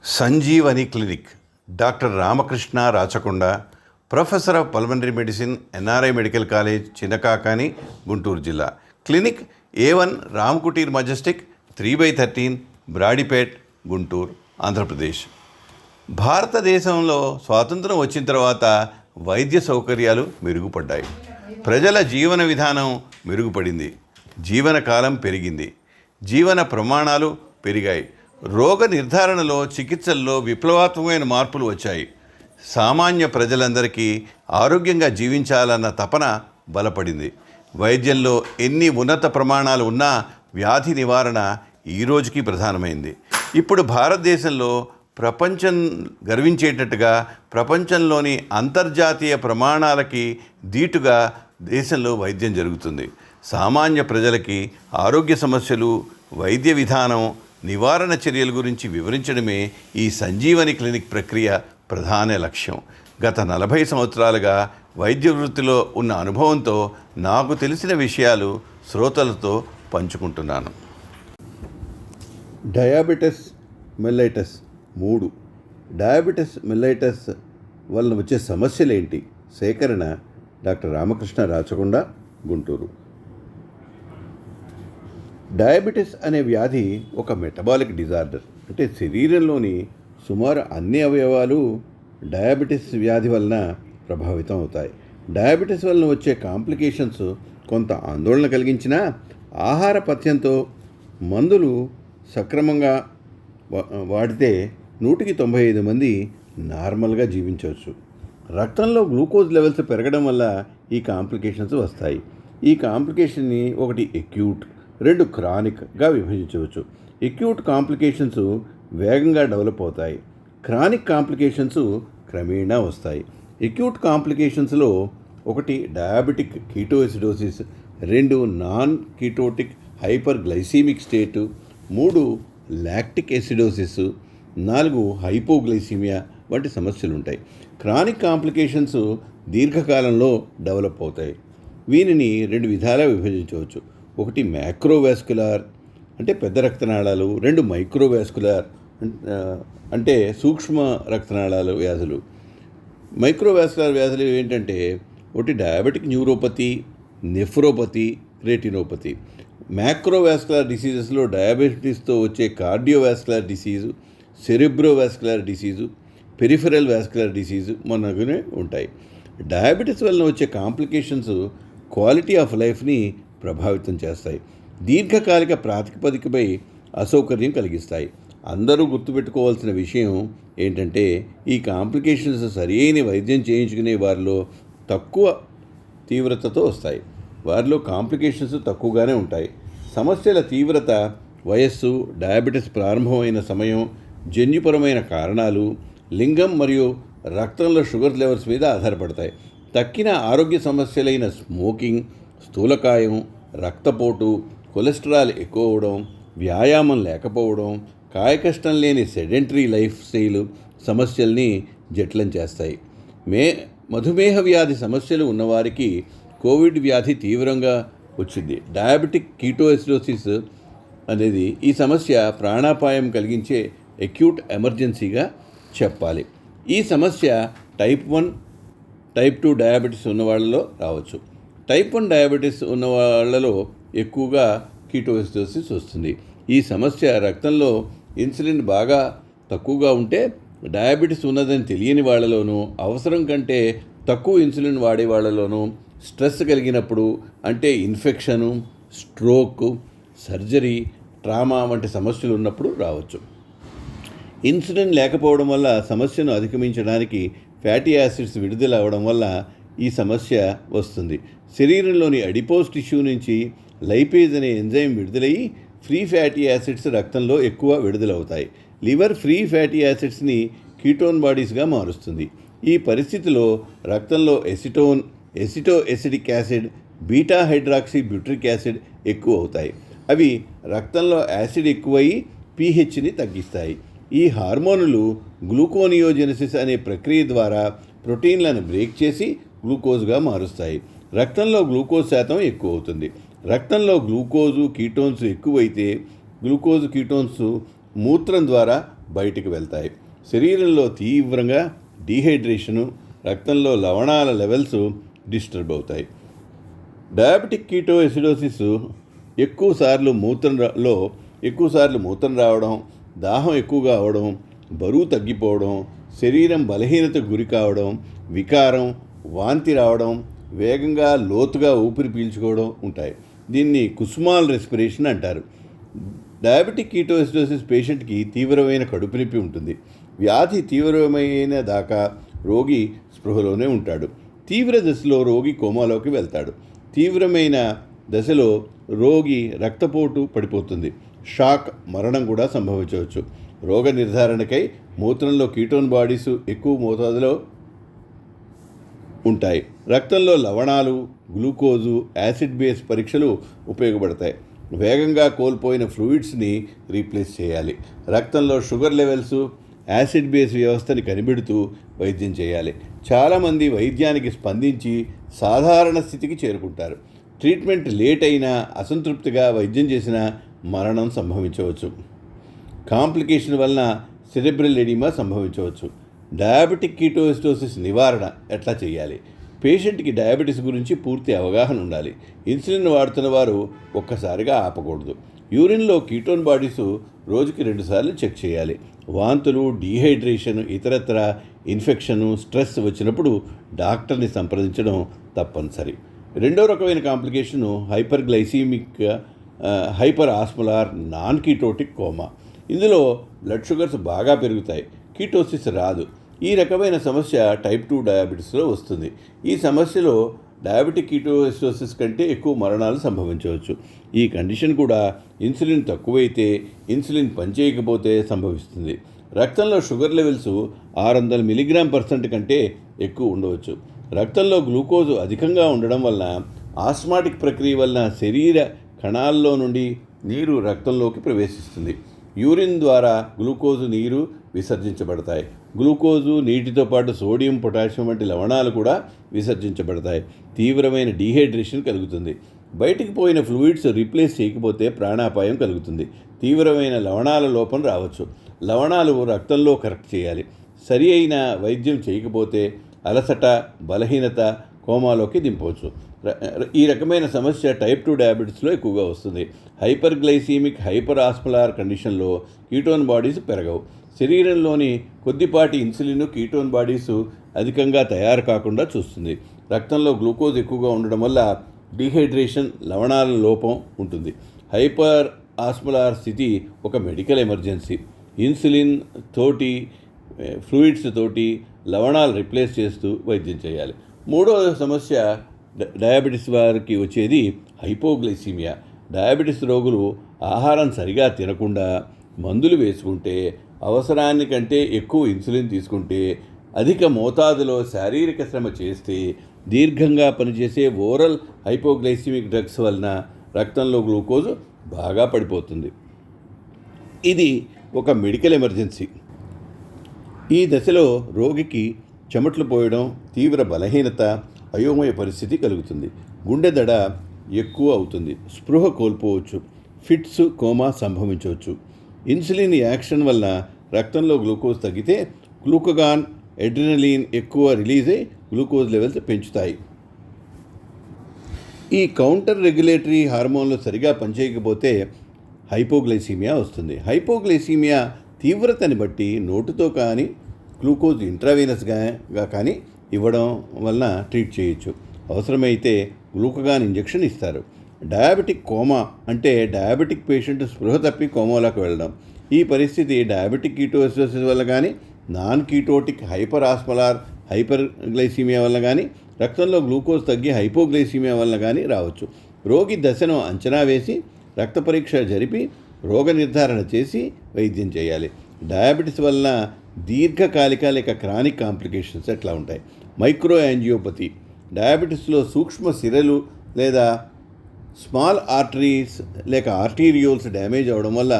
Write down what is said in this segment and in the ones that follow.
Sanjeevani clinic doctor Ramakrishna Rachakonda, professor of pulmonary medicine, NRI medical college, Chinnakakani, Guntur జిల్లా. Clinic A1 Ramkuteer majestic, 3/13, Brodipet, Guntur, Andhra Pradesh. భారతదేశంలో స్వాతంత్రం వచ్చిన తర్వాత వైద్య సౌకర్యాలు మెరుగుపడ్డాయి. ప్రజల జీవన విధానం మెరుగుపడింది. జీవనకాలం పెరిగింది. జీవన ప్రమాణాలు పెరిగాయి. రోగ నిర్ధారణలో, చికిత్సల్లో విప్లవాత్మకమైన మార్పులు వచ్చాయి. సామాన్య ప్రజలందరికీ ఆరోగ్యంగా జీవించాలన్న తపన బలపడింది. వైద్యంలో ఎన్ని ఉన్నత ప్రమాణాలు ఉన్నా వ్యాధి నివారణ ఈ రోజుకి ప్రధానమైంది. ఇప్పుడు భారతదేశంలో ప్రపంచం గర్వించేటట్టుగా ప్రపంచంలోని అంతర్జాతీయ ప్రమాణాలకి ధీటుగా దేశంలో వైద్యం జరుగుతుంది. సామాన్య ప్రజలకి ఆరోగ్య సమస్యలు, వైద్య విధానం, నివారణ చర్యల గురించి వివరించడమే ఈ సంజీవని క్లినిక్ ప్రక్రియ ప్రధాన లక్ష్యం. గత 40 సంవత్సరాలుగా వైద్య వృత్తిలో ఉన్న అనుభవంతో నాకు తెలిసిన విషయాలు శ్రోతలతో పంచుకుంటున్నాను. డయాబెటిస్ మెల్లైటస్ 3. డయాబెటిస్ మెల్లైటస్ వలన వచ్చే సమస్యలేంటి? సేకరణ డాక్టర్ రామకృష్ణ రాచకొండ, గుంటూరు. డయాబెటిస్ అనే వ్యాధి ఒక మెటబాలిక్ డిజార్డర్. అంటే శరీరంలోని సుమారు అన్ని అవయవాలు డయాబెటిస్ వ్యాధి వలన ప్రభావితం అవుతాయి. డయాబెటిస్ వలన వచ్చే కాంప్లికేషన్స్ కొంత ఆందోళన కలిగించినా ఆహార పథ్యంతో మందులు సక్రమంగా వాడితే 195 మంది నార్మల్గా జీవించవచ్చు. రక్తంలో గ్లూకోజ్ లెవెల్స్ పెరగడం వల్ల ఈ కాంప్లికేషన్స్ వస్తాయి. ఈ కాంప్లికేషన్ని ఒకటి ఎక్యూట్, 2 క్రానిక్గా విభజించవచ్చు. ఎక్యూట్ కాంప్లికేషన్స్ వేగంగా డెవలప్ అవుతాయి. క్రానిక్ కాంప్లికేషన్స్ క్రమేణా వస్తాయి. ఎక్యూట్ కాంప్లికేషన్స్లో 1 diabetic ketoacidosis, 2 non ketotic hyperglycemic state, 3 lactic acidosis, 4 hypoglycemia వంటి సమస్యలు ఉంటాయి. క్రానిక్ కాంప్లికేషన్స్ దీర్ఘకాలంలో డెవలప్ అవుతాయి. వీనిని 2 విధాలుగా విభజించవచ్చు. 1 మ్యాక్రోవాస్కులార్ అంటే పెద్ద రక్తనాళాలు, 2 మైక్రోవాస్కులార్ అంటే సూక్ష్మ రక్తనాళాలు వ్యాధులు. మైక్రోవాస్కులార్ వ్యాధులు ఏంటంటే 1 diabetic neuropathy, nephropathy, retinopathy. Macrovascular డిసీజెస్లో డయాబెటీస్తో వచ్చే cardiovascular disease, cerebrovascular disease, peripheral vascular disease మొన్నగునే ఉంటాయి. డయాబెటీస్ వలన వచ్చే కాంప్లికేషన్స్ క్వాలిటీ ఆఫ్ లైఫ్ని ప్రభావితం చేస్తాయి. దీర్ఘకాలిక ప్రాతిపదికపై అసౌకర్యం కలిగిస్తాయి. అందరూ గుర్తుపెట్టుకోవాల్సిన విషయం ఏంటంటే ఈ కాంప్లికేషన్స్ సరైన వైద్యం చేయించుకునే వారిలో తక్కువ తీవ్రతతో వస్తాయి. వారిలో కాంప్లికేషన్స్ తక్కువగానే ఉంటాయి. సమస్యల తీవ్రత, వయస్సు, డయాబెటిస్ ప్రారంభమైన సమయం, జన్యుపరమైన కారణాలు, లింగం మరియు రక్తంలో షుగర్ లెవెల్స్ మీద ఆధారపడతాయి. తక్కిన ఆరోగ్య సమస్యలైన స్మోకింగ్, స్థూలకాయం, రక్తపోటు, కొలెస్ట్రాల్ ఎక్కువ అవడం, వ్యాయామం లేకపోవడం, కాయకష్టం లేని సెడెంటరీ లైఫ్ స్టైల్ సమస్యల్ని జటిలం చేస్తాయి. మధుమేహ వ్యాధి సమస్యలు ఉన్నవారికి కోవిడ్ వ్యాధి తీవ్రంగా వచ్చింది. డయాబెటిక్ కీటోఎసిడోసిస్ అనేది ఈ సమస్య ప్రాణాపాయం కలిగించే అక్యూట్ ఎమర్జెన్సీగా చెప్పాలి. ఈ సమస్య టైప్ 1, టైప్ 2 డయాబెటీస్ ఉన్న వాళ్ళలో రావచ్చు. టైప్ 1 డయాబెటీస్ ఉన్న వాళ్ళలో ఎక్కువగా కీటోఎసిడోసిస్ వస్తుంది. ఈ సమస్య రక్తంలో ఇన్సులిన్ బాగా తక్కువగా ఉంటే డయాబెటీస్ ఉన్నదని తెలియని వాళ్ళలోనూ, అవసరం కంటే తక్కువ ఇన్సులిన్ వాడే వాళ్ళలోనూ, స్ట్రెస్ కలిగినప్పుడు అంటే ఇన్ఫెక్షను, స్ట్రోక్, సర్జరీ, ట్రామా వంటి సమస్యలు ఉన్నప్పుడు రావచ్చు. ఇన్సులిన్ లేకపోవడం వల్ల సమస్యను అధిగమించడానికి ఫ్యాటీ యాసిడ్స్ విడుదల అవ్వడం వల్ల ఈ సమస్య వస్తుంది. శరీరంలోని అడిపోస్ టిష్యూ నుంచి లైపేజ్ అనే ఎంజైమ్ విడుదలయ్యి ఫ్రీ ఫ్యాటీ యాసిడ్స్ రక్తంలో ఎక్కువ విడుదలవుతాయి. లివర్ ఫ్రీ ఫ్యాటీ యాసిడ్స్ని కీటోన్ బాడీస్గా మారుస్తుంది. ఈ పరిస్థితిలో రక్తంలో acetoacetic acid, beta hydroxybutyric acid ఎక్కువ అవుతాయి. అవి రక్తంలో యాసిడ్ ఎక్కువయి పీహెచ్ని తగ్గిస్తాయి. ఈ హార్మోనులు గ్లూకోనియోజెనసిస్ అనే ప్రక్రియ ద్వారా ప్రోటీన్లను బ్రేక్ చేసి గ్లూకోజ్గా మారుస్తాయి. రక్తంలో గ్లూకోజ్ శాతం ఎక్కువ అవుతుంది. రక్తంలో గ్లూకోజు, కీటోన్స్ ఎక్కువైతే గ్లూకోజ్, కీటోన్స్ మూత్రం ద్వారా బయటికి వెళ్తాయి. శరీరంలో తీవ్రంగా డీహైడ్రేషను, రక్తంలో లవణాల లెవెల్స్ డిస్టర్బ్ అవుతాయి. డయాబెటిక్ కీటోఎసిడోసిస్ ఎక్కువసార్లు మూత్రం రావడం, దాహం ఎక్కువగా అవడం, బరువు తగ్గిపోవడం, శరీరం బలహీనతకు గురి కావడం, వికారం, వాంతి రావడం, వేగంగా లోతుగా ఊపిరి పీల్చుకోవడం ఉంటాయి. దీన్ని కుసుమాల్ రెస్పిరేషన్ అంటారు. డయాబెటిక్ కీటోఎసిడోసిస్ పేషెంట్కి తీవ్రమైన కడుపు నొప్పి ఉంటుంది. వ్యాధి తీవ్రమైన దాకా రోగి స్పృహలోనే ఉంటాడు. తీవ్ర దశలో రోగి కోమాలోకి వెళ్తాడు. తీవ్రమైన దశలో రోగి రక్తపోటు పడిపోతుంది. షాక్, మరణం కూడా సంభవించవచ్చు. రోగ నిర్ధారణకై మూత్రంలో కీటోన్ బాడీస్ ఎక్కువ మోతాదులో ఉంటాయి. రక్తంలో లవణాలు, గ్లూకోజు, యాసిడ్ బేస్ పరీక్షలు ఉపయోగపడతాయి. వేగంగా కోల్పోయిన ఫ్లూయిడ్స్ని రీప్లేస్ చేయాలి. రక్తంలో షుగర్ లెవెల్స్, యాసిడ్ బేస్ వ్యవస్థని కనిపెడుతూ వైద్యం చేయాలి. చాలామంది వైద్యానికి స్పందించి సాధారణ స్థితికి చేరుకుంటారు. ట్రీట్మెంట్ లేట్ అయినా, అసంతృప్తిగా వైద్యం చేసినా మరణం సంభవించవచ్చు. కాంప్లికేషన్ వలన సెరెబ్రల్ ఎడిమా సంభవించవచ్చు. డయాబెటిక్ కీటోఎసిడోసిస్ నివారణ ఎట్లా చేయాలి? పేషెంట్కి డయాబెటీస్ గురించి పూర్తి అవగాహన ఉండాలి. ఇన్సులిన్ వాడుతున్న వారు ఒక్కసారిగా ఆపకూడదు. యూరిన్లో కీటోన్ బాడీస్ రోజుకి 2 సార్లు చెక్ చేయాలి. వాంతులు, డీహైడ్రేషన్, ఇతరత్ర ఇన్ఫెక్షను, స్ట్రెస్ వచ్చినప్పుడు డాక్టర్ని సంప్రదించడం తప్పనిసరి. రెండో రకమైన కాంప్లికేషను హైపర్ ఆస్మోలార్ నాన్ కీటోటిక్ కోమా. ఇందులో బ్లడ్ షుగర్స్ బాగా పెరుగుతాయి, కీటోసిస్ రాదు. ఈ రకమైన సమస్య టైప్ 2 డయాబెటీస్లో వస్తుంది. ఈ సమస్యలో డయాబెటిక్ కీటోఎసిడోసిస్ కంటే ఎక్కువ మరణాలు సంభవించవచ్చు. ఈ కండిషన్ కూడా ఇన్సులిన్ తక్కువైతే, ఇన్సులిన్ పనిచేయకపోతే సంభవిస్తుంది. రక్తంలో షుగర్ లెవెల్స్ 600 mg/% కంటే ఎక్కువ ఉండవచ్చు. రక్తంలో గ్లూకోజు అధికంగా ఉండడం వలన, ఆస్మాటిక్ ప్రక్రియ వలన శరీర కణాల్లో నుండి నీరు రక్తంలోకి ప్రవేశిస్తుంది. యూరిన్ ద్వారా గ్లూకోజు, నీరు విసర్జించబడతాయి. గ్లూకోజు, నీటితో పాటు సోడియం, పొటాషియం వంటి లవణాలు కూడా విసర్జించబడతాయి. తీవ్రమైన డీహైడ్రేషన్ కలుగుతుంది. బయటికి పోయిన ఫ్లూయిడ్స్ రీప్లేస్ చేయకపోతే ప్రాణాపాయం కలుగుతుంది. తీవ్రమైన లవణాల లోపం రావచ్చు. లవణాలు రక్తంలో కరెక్ట్ చేయాలి. సరి అయిన వైద్యం చేయకపోతే అలసట, బలహీనత, కోమాలోకి దింపవచ్చు. ఈ రకమైన సమస్య టైప్ 2 డయాబెటీస్లో ఎక్కువగా వస్తుంది. హైపర్ ఆస్మోలార్ కండిషన్లో కీటోన్ బాడీస్ పెరగవు. శరీరంలోని కొద్దిపాటి ఇన్సులిన్ కీటోన్ బాడీస్ అధికంగా తయారు కాకుండా చూస్తుంది. రక్తంలో గ్లూకోజ్ ఎక్కువగా ఉండడం వల్ల డీహైడ్రేషన్, లవణాల లోపం ఉంటుంది. హైపర్ ఆస్మోలార్ స్థితి ఒక మెడికల్ ఎమర్జెన్సీ. ఇన్సులిన్ తోటి, ఫ్లూయిడ్స్ తోటి లవణాలు రిప్లేస్ చేస్తూ వైద్యం చేయాలి. మూడో సమస్య డయాబెటీస్ వారికి వచ్చేది హైపోగ్లైసీమియా. డయాబెటీస్ రోగులు ఆహారం సరిగా తినకుండా, మందులు వేసుకుంటే, అవసరానికంటే ఎక్కువ ఇన్సులిన్ తీసుకుంటే, అధిక మోతాదులో శారీరక శ్రమ చేస్తే, దీర్ఘంగా పనిచేసే ఓరల్ హైపోగ్లైసిమిక్ డ్రగ్స్ వలన రక్తంలో గ్లూకోజు బాగా పడిపోతుంది. ఇది ఒక మెడికల్ ఎమర్జెన్సీ. ఈ దశలో రోగికి చెమటలు పోయడం, తీవ్ర బలహీనత, అయోమయ పరిస్థితి కలుగుతుంది. గుండె దడ ఎక్కువ అవుతుంది. స్పృహ కోల్పోవచ్చు. ఫిట్స్, కోమా సంభవించవచ్చు. ఇన్సులిన్ యాక్షన్ వల్ల రక్తంలో గ్లూకోజ్ తగ్గితే గ్లూకగాన్, అడ్రినలిన్ ఎక్కువ రిలీజ్ అయి గ్లూకోజ్ లెవెల్స్ పెంచుతాయి. ఈ కౌంటర్ రెగ్యులేటరీ హార్మోన్లు సరిగా పనిచేయకపోతే హైపోగ్లైసీమియా వస్తుంది. హైపోగ్లైసీమియా తీవ్రతని బట్టి నోటుతో కానీ, గ్లూకోజ్ ఇంట్రావీనస్గా కానీ ఇవ్వడం వలన ట్రీట్ చేయొచ్చు. అవసరమైతే గ్లూకగాన్ ఇంజెక్షన్ ఇస్తారు. డయాబెటిక్ కోమా అంటే డయాబెటిక్ పేషెంట్ స్పృహ తప్పి కోమాలోకి వెళ్ళడం. ఈ పరిస్థితి డయాబెటిక్ కీటోఎసిడోసిస్ వల్ల కానీ, నాన్ కీటోటిక్ హైపర్ ఆస్మోలార్ హైపర్గ్లైసీమియా వల్ల కానీ, రక్తంలో గ్లూకోజ్ తగ్గి హైపోగ్లైసీమియా వల్ల కానీ రావచ్చు. రోగి దశను అంచనా వేసి, రక్త పరీక్ష జరిపి, రోగ నిర్ధారణ చేసి వైద్యం చేయాలి. డయాబెటీస్ వలన దీర్ఘకాలిక లేక క్రానిక్ కాంప్లికేషన్స్ ఎట్లా ఉంటాయి? Micro angiopathy. డయాబెటీస్లో సూక్ష్మ సిరలు లేదా స్మాల్ ఆర్టరీస్ లేక ఆర్టీరియోల్స్ డ్యామేజ్ అవడం వల్ల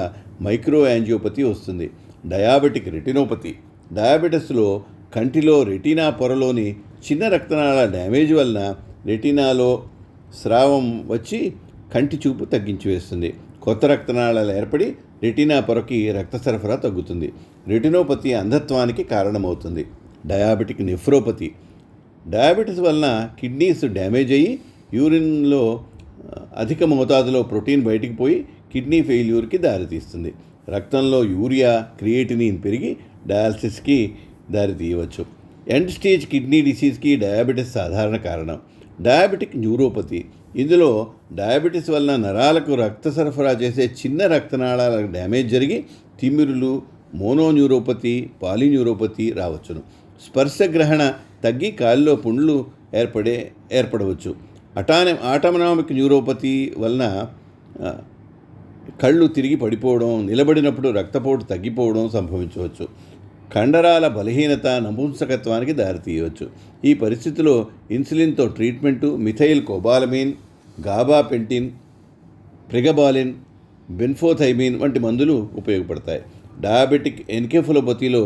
మైక్రో యాంజియోపతి వస్తుంది. Diabetic retinopathy. డయాబెటీస్లో కంటిలో రెటీనా పొరలోని చిన్న రక్తనాళాల డ్యామేజ్ వలన రెటీనాలో స్రావం వచ్చి కంటి చూపు తగ్గించి వేస్తుంది. కొత్త రక్తనాళాలు ఏర్పడి రెటీనా పొరకి రక్త సరఫరా తగ్గుతుంది. రెటినోపతి అంధత్వానికి కారణమవుతుంది. Diabetic nephropathy. డయాబెటీస్ వలన కిడ్నీస్ డ్యామేజ్ అయ్యి యూరిన్లో అధిక మోతాదులో ప్రోటీన్ బయటికి పోయి కిడ్నీ ఫెయిల్యూర్కి దారితీస్తుంది. రక్తంలో యూరియా, క్రియేటినిన్ పెరిగి డయాలసిస్కి దారితీయవచ్చు. ఎండ్ స్టేజ్ కిడ్నీ డిసీజ్కి డయాబెటీస్ సాధారణ కారణం. Diabetic neuropathy. ఇందులో డయాబెటీస్ వలన నరాలకు రక్త సరఫరా చేసే చిన్న రక్తనాళాల డ్యామేజ్ జరిగి తిమ్మిరులు, మోనోన్యూరోపతి, పాలిన్యూరోపతి రావచ్చును. స్పర్శగ్రహణ తగ్గి కాలిలో పుండ్లు ఏర్పడవచ్చు. ఆటోనామిక్ న్యూరోపతి వలన కళ్ళు తిరిగి పడిపోవడం, నిలబడినప్పుడు రక్తపోటు తగ్గిపోవడం సంభవించవచ్చు. కండరాల బలహీనత నపుంసకత్వానికి దారితీయవచ్చు. ఈ పరిస్థితిలో ఇన్సులిన్తో ట్రీట్మెంటు మిథైల్ కోబాలమిన్, గాబాపెంటిన్, ప్రిగబాలిన్, బెన్ఫోథైమిన్ వంటి మందులు ఉపయోగపడతాయి. డయాబెటిక్ ఎన్కెఫలోపతిలో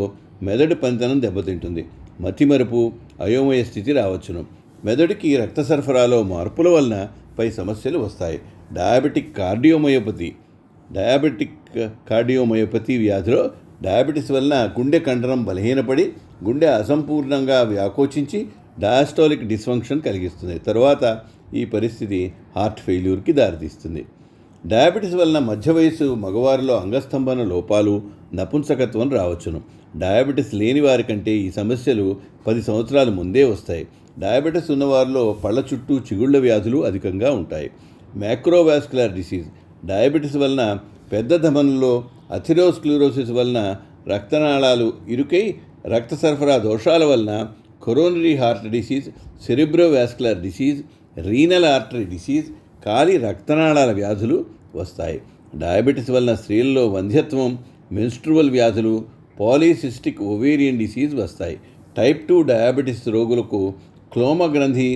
మెదడు పనితనం దెబ్బతింటుంది. మతిమరుపు, అయోమయ స్థితి రావచ్చును. మెదడుకి రక్త సరఫరాలో మార్పుల వలన పై సమస్యలు వస్తాయి. డయాబెటిక్ కార్డియోమయోపతి వ్యాధిలో డయాబెటీస్ వలన గుండె కండరం బలహీనపడి గుండె అసంపూర్ణంగా వ్యాకోచించి డయాస్టాలిక్ డిస్ఫంక్షన్ కలిగిస్తుంది. తర్వాత ఈ పరిస్థితి హార్ట్ ఫెయిల్యూర్కి దారితీస్తుంది. డయాబెటీస్ వలన మధ్య వయసు మగవారిలో అంగస్తంభన లోపాలు, నపుంసకత్వం రావచ్చును. డయాబెటీస్ లేని వారి కంటే ఈ సమస్యలు 10 సంవత్సరాల ముందే వస్తాయి. డయాబెటీస్ ఉన్నవారిలో పళ్ళ చుట్టూ చిగుళ్ల వ్యాధులు అధికంగా ఉంటాయి. Macrovascular disease. డయాబెటీస్ వలన పెద్ద ధమనులో అథెరోస్క్లెరోసిస్ వలన రక్తనాళాలు ఇరుకై రక్త సరఫరా దోషాల వలన coronary heart disease, cerebrovascular disease, renal artery disease, కాలి రక్తనాళాల వ్యాధులు వస్తాయి. డయాబెటీస్ వలన స్త్రీల్లో వంధ్యత్వం, మెన్స్ట్రువల్ వ్యాధులు, పాలీసిస్టిక్ ఓవేరియన్ డిసీజ్ వస్తాయి. టైప్ 2 డయాబెటీస్ రోగులకు క్లోమగ్రంథి,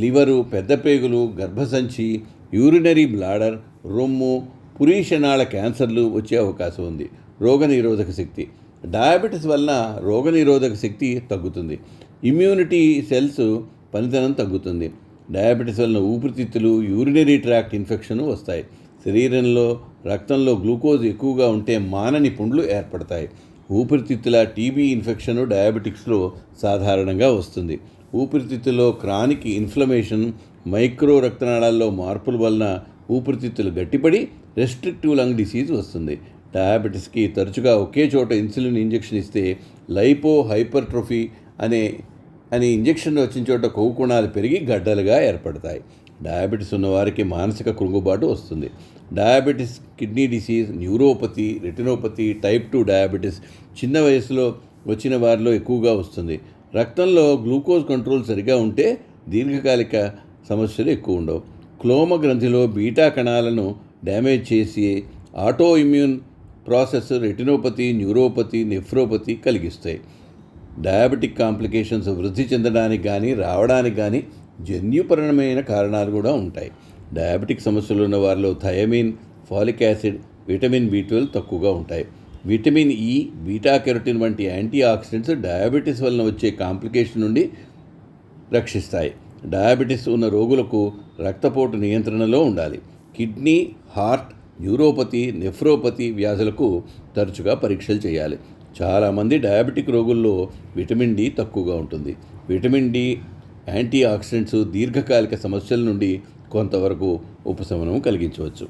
లివరు, పెద్దపేగులు, గర్భసంచి, యూరినరీ బ్లాడర్, రొమ్ము, పురీషనాళ క్యాన్సర్లు వచ్చే అవకాశం ఉంది. రోగనిరోధక శక్తి. డయాబెటీస్ వలన రోగనిరోధక శక్తి తగ్గుతుంది. ఇమ్యూనిటీ సెల్స్ పనితనం తగ్గుతుంది. డయాబెటీస్ వలన ఊపిరితిత్తులు, యూరినరీ ట్రాక్ట్ ఇన్ఫెక్షన్ వస్తాయి. శరీరంలో రక్తంలో గ్లూకోజ్ ఎక్కువగా ఉంటే మానని పుండ్లు ఏర్పడతాయి. ఊపిరితిత్తుల టీబీ ఇన్ఫెక్షన్ డయాబెటిక్స్లో సాధారణంగా వస్తుంది. ఊపిరితిత్తులో క్రానిక్ ఇన్ఫ్లమేషన్, మైక్రో రక్తనాళాల్లో మార్పుల వలన ఊపిరితిత్తులు గట్టిపడి రెస్ట్రిక్టివ్ లంగ్ డిసీజ్ వస్తుంది. డయాబెటీస్కి తరచుగా ఒకే చోట ఇన్సులిన్ ఇంజెక్షన్ ఇస్తే లైపో హైపర్ట్రోఫీ అనే ఇంజెక్షన్ వచ్చిన చోట కొవ్వు కణాలు పెరిగి గడ్డలుగా ఏర్పడతాయి. డయాబెటీస్ ఉన్నవారికి మానసిక కృంగుబాటు వస్తుంది. Diabetes, kidney disease, neuropathy, retinopathy, type 2 diabetes చిన్న వయసులో వచ్చిన వారిలో ఎక్కువగా వస్తుంది. రక్తంలో గ్లూకోజ్ కంట్రోల్ సరిగా ఉంటే దీర్ఘకాలిక సమస్యలు ఎక్కువ ఉండవు. క్లోమ గ్రంథిలో బీటా కణాలను డ్యామేజ్ చేసి auto immune process retinopathy, neuropathy, nephropathy కలిగిస్తాయి. డయాబెటిక్ కాంప్లికేషన్స్ వృద్ధి చెందడానికి కానీ రావడానికి కానీ జన్యుపరమైన కారణాలు కూడా ఉంటాయి. డయాబెటిక్ సమస్యలు ఉన్న వారిలో thiamine, phallic acid, vitamin B12 తక్కువగా ఉంటాయి. విటమిన్ E, బీటా కెరోటిన్ వంటి యాంటీ ఆక్సిడెంట్స్ డయాబెటీస్ వలన వచ్చే కాంప్లికేషన్ నుండి రక్షిస్తాయి. డయాబెటీస్ ఉన్న రోగులకు రక్తపోటు నియంత్రణలో ఉండాలి. కిడ్నీ, హార్ట్, న్యూరోపతి, నెఫ్రోపతి వ్యాధులకు తరచుగా పరీక్షలు చేయాలి. చాలామంది డయాబెటిక్ రోగుల్లో విటమిన్ D తక్కువగా ఉంటుంది. విటమిన్ D యాంటీ ఆక్సిడెంట్స్ దీర్ఘకాలిక సమస్యల నుండి కొంతవరకు ఉపశమనం కలిగించవచ్చు.